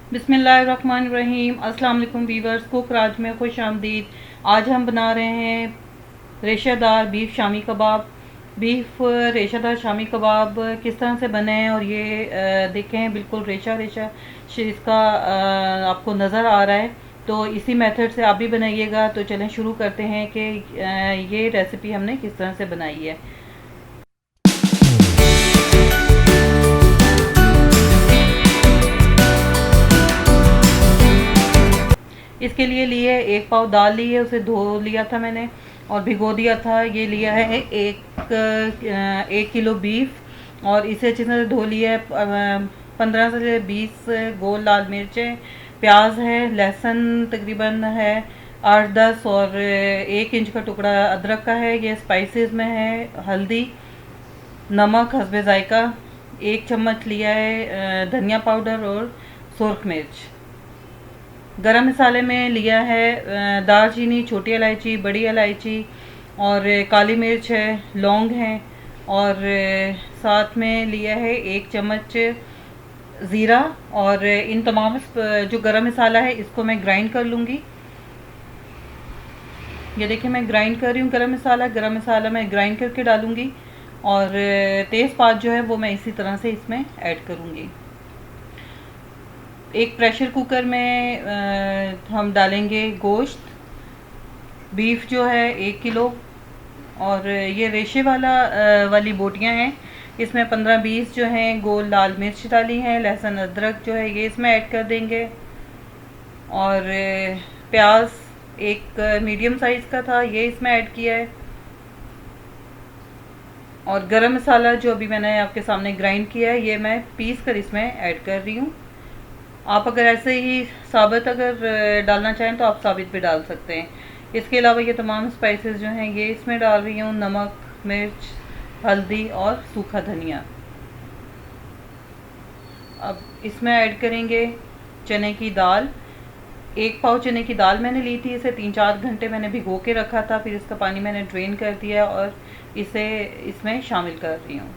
बिस्मिल्लाहिर्रहमानिर्रहीम। अस्सलाम वालेकुम वीवर्स, कुक राज में खुश आमदीद। आज हम बना रहे हैं रेशादार बीफ शामी कबाब। बीफ रेशादार शामी कबाब किस तरह से बने हैं और ये देखें बिल्कुल रेशा रेशा इसका आपको नज़र आ रहा है। तो इसी मेथड से आप भी बनाइएगा। तो चलें शुरू करते हैं कि ये रेसिपी हमने किस तरह से बनाई है। इसके लिए एक पाव दाल ली है, उसे धो लिया था मैंने और भिगो दिया था। ये लिया है एक किलो बीफ और इसे अच्छी तरह से धो लिया है। 15 से 20 गोल लाल मिर्चें, प्याज है, लहसुन तकरीबन है 8-10 और 1 इंच का टुकड़ा अदरक का है। ये स्पाइसेस में है हल्दी, नमक हस्बे जायका, 1 चम्मच लिया है धनिया पाउडर और सुरख मिर्च। गरम मसाले में लिया है दालचीनी, छोटी इलायची, बड़ी इलायची और काली मिर्च है, लौंग हैं और साथ में लिया है 1 चम्मच ज़ीरा। और इन तमाम जो गरम मसाला है इसको मैं ग्राइंड कर लूँगी। ये देखिए मैं ग्राइंड कर रही हूँ गरम मसाला मैं ग्राइंड करके डालूँगी और तेज़पात जो है वो मैं इसी तरह से इसमें ऐड करूँगी। एक प्रेशर कुकर में हम डालेंगे गोश्त। बीफ जो है 1 किलो और ये रेशे वाली बोटियां हैं। इसमें 15-20 जो हैं गोल लाल मिर्च डाली हैं। लहसुन अदरक जो है ये इसमें ऐड कर देंगे और प्याज एक मीडियम साइज़ का था ये इसमें ऐड किया है और गरम मसाला जो अभी मैंने आपके सामने ग्राइंड किया है ये मैं पीस कर इसमें ऐड कर रही हूँ। आप अगर ऐसे ही साबित अगर डालना चाहें तो आप साबित भी डाल सकते हैं। इसके अलावा ये तमाम स्पाइसेस जो हैं ये इसमें डाल रही हूँ, नमक, मिर्च, हल्दी और सूखा धनिया। अब इसमें ऐड करेंगे चने की दाल। 1 पाव चने की दाल मैंने ली थी, इसे 3-4 घंटे मैंने भिगो के रखा था, फिर इसका पानी मैंने ड्रेन कर दिया और इसे इसमें शामिल कर रही हूँ।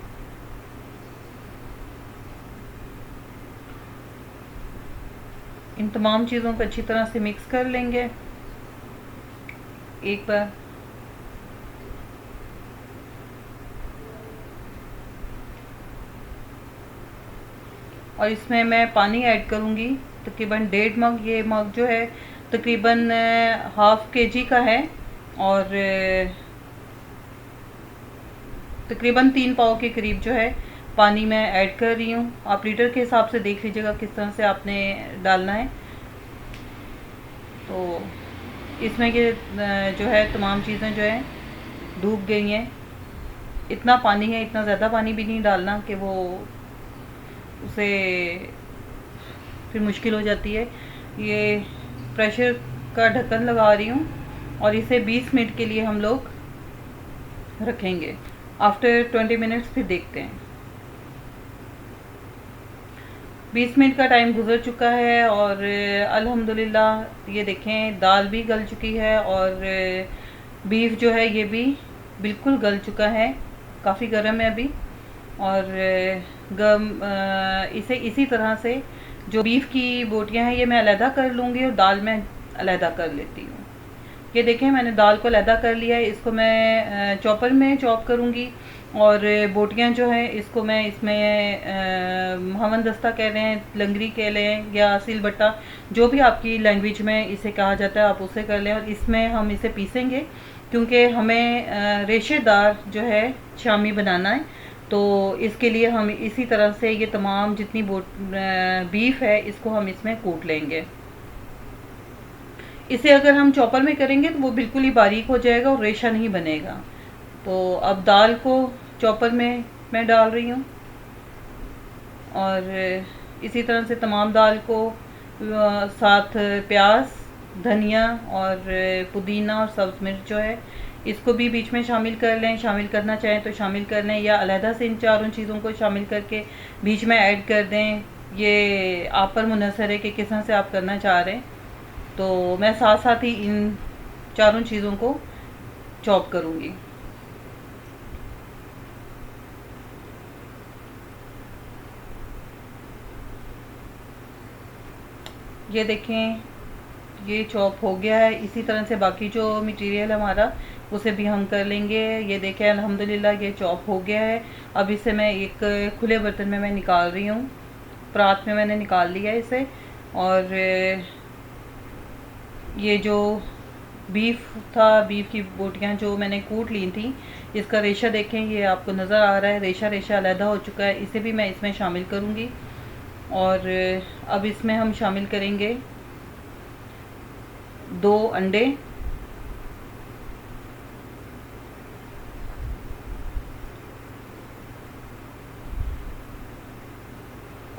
इन तमाम चीज़ों को अच्छी तरह से मिक्स कर लेंगे एक बार। और इसमें मैं पानी ऐड करूँगी तकरीबन 1.5 मग। ये मग जो है तकरीबन हाफ केजी का है और तकरीबन 3 पाव के करीब जो है पानी मैं ऐड कर रही हूँ। आप लीटर के हिसाब से देख लीजिएगा किस तरह से आपने डालना है। तो इसमें ये जो है तमाम चीज़ें जो हैं डूब गई हैं। इतना पानी है, इतना ज़्यादा पानी भी नहीं डालना कि वो उसे फिर मुश्किल हो जाती है। ये प्रेशर का ढक्कन लगा रही हूँ और इसे 20 मिनट के लिए हम लोग रखेंगे। आफ्टर 20 मिनट्स फिर देखते हैं। 20 मिनट का टाइम गुजर चुका है और अल्हम्दुलिल्लाह ये देखें दाल भी गल चुकी है और बीफ जो है ये भी बिल्कुल गल चुका है, काफ़ी गर्म है अभी। और इसे इसी तरह से जो बीफ की बोटियां हैं ये मैं अलहदा कर लूँगी और दाल मैं अलहदा कर लेती हूँ। ये देखें मैंने दाल को अलहदा कर लिया है, इसको मैं चॉपर में चॉप करूँगी और बोटियां जो हैं इसको मैं इसमें हमन दस्ता कह रहे हैं, लंगरी कह लें या सिलबट्टा, जो भी आपकी लैंग्वेज में इसे कहा जाता है आप उसे कर लें। और इसमें हम इसे पीसेंगे क्योंकि हमें रेशेदार जो है शामी बनाना है। तो इसके लिए हम इसी तरह से ये तमाम जितनी बीफ है इसको हम इसमें कूट लेंगे। इसे अगर हम चॉपर में करेंगे तो वो बिल्कुल ही बारीक हो जाएगा और रेशा नहीं बनेगा। तो अब दाल को चॉपर में मैं डाल रही हूँ और इसी तरह से तमाम दाल को साथ प्याज, धनिया और पुदीना और सब्ज़ मिर्च जो है इसको भी बीच में शामिल कर लें। शामिल करना चाहें तो शामिल कर लें या अलहदा से इन चारों चीज़ों को शामिल करके बीच में ऐड कर दें। ये आप पर मुनहसर है कि किस तरह से आप करना चाह रहे हैं। तो मैं साथ साथ ही इन चारों चीज़ों को चॉप करूँगी। ये देखें, ये चॉप हो गया है। इसी तरह से बाकी जो मटेरियल हमारा उसे भी हम कर लेंगे। ये देखें अल्हम्दुलिल्लाह ये चॉप हो गया है। अब इसे मैं एक खुले बर्तन में मैं निकाल रही हूँ, परात में मैंने निकाल लिया इसे। और ये जो बीफ था, बीफ की बोटियाँ जो मैंने कूट ली थी, इसका रेशा देखें, ये आपको नज़र आ रहा है, रेशा रेशा अलहदा हो चुका है। इसे भी मैं इसमें शामिल करूँगी। और अब इसमें हम शामिल करेंगे 2 अंडे,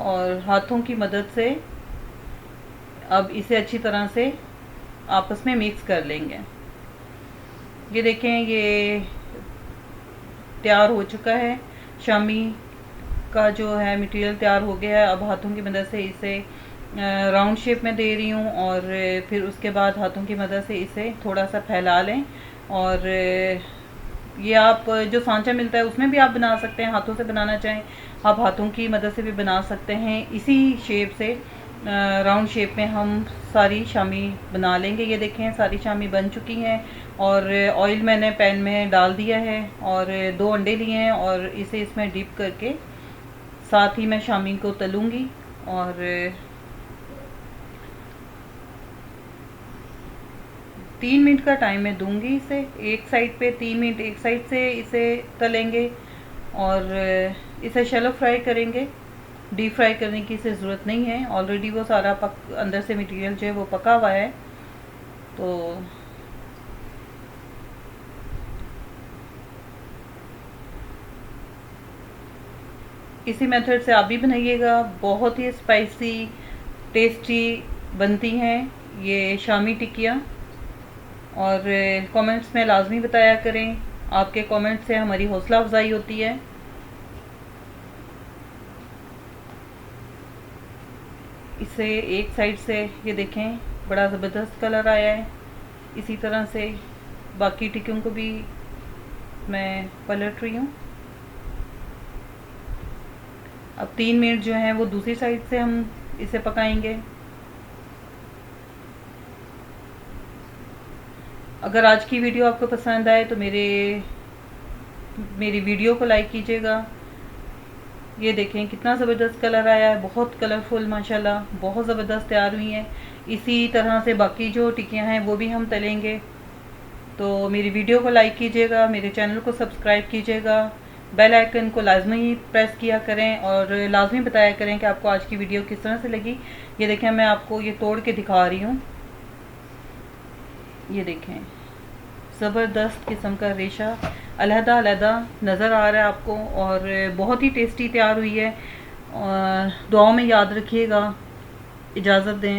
और हाथों की मदद से अब इसे अच्छी तरह से आपस में मिक्स कर लेंगे। ये देखें ये तैयार हो चुका है, शामी का जो है मटेरियल तैयार हो गया है। अब हाथों की मदद से इसे राउंड शेप में दे रही हूँ, और फिर उसके बाद हाथों की मदद से इसे थोड़ा सा फैला लें। और ये आप जो सांचा मिलता है उसमें भी आप बना सकते हैं, हाथों से बनाना चाहें आप हाथों की मदद से भी बना सकते हैं। इसी शेप से राउंड शेप में हम सारी शामी बना लेंगे। ये देखें सारी शामी बन चुकी हैं, और ऑयल मैंने पैन में डाल दिया है, और 2 अंडे लिए हैं, और इसे इसमें डिप करके साथ ही मैं शामी को तलूँगी। और 3 मिनट का टाइम मैं दूंगी इसे, एक साइड पे 3 मिनट एक साइड से इसे तलेंगे, और इसे शैलो फ्राई करेंगे। डीप फ्राई करने की इसे ज़रूरत नहीं है, ऑलरेडी वो सारा अंदर से मटेरियल जो है वो पका हुआ है। तो इसी मेथड से आप भी बनाइएगा, बहुत ही स्पाइसी टेस्टी बनती हैं ये शामी टिक्कियाँ। और कमेंट्स में लाजमी बताया करें, आपके कमेंट से हमारी हौसला अफजाई होती है। इसे एक साइड से ये देखें बड़ा ज़बरदस्त कलर आया है। इसी तरह से बाकी टिक्कियों को भी मैं पलट रही हूँ। अब 3 मिनट जो हैं वो दूसरी साइड से हम इसे पकाएंगे। अगर आज की वीडियो आपको पसंद आए तो मेरी वीडियो को लाइक कीजिएगा। ये देखें कितना ज़बरदस्त कलर आया है, बहुत कलरफुल माशाल्लाह, बहुत ज़बरदस्त तैयार हुई हैं। इसी तरह से बाकी जो टिक्कियाँ हैं वो भी हम तलेंगे। तो मेरी वीडियो को लाइक कीजिएगा, मेरे चैनल को सब्सक्राइब कीजिएगा, बेल आइकन को लाजमी प्रेस किया करें, और लाजमी बताया करें कि आपको आज की वीडियो किस तरह से लगी। ये देखें मैं आपको ये तोड़ के दिखा रही हूँ। ये देखें ज़बरदस्त किस्म का रेशा अलहदा अलहदा नज़र आ रहा है आपको, और बहुत ही टेस्टी तैयार हुई है। दुआओं में याद रखिएगा। इजाज़त दें।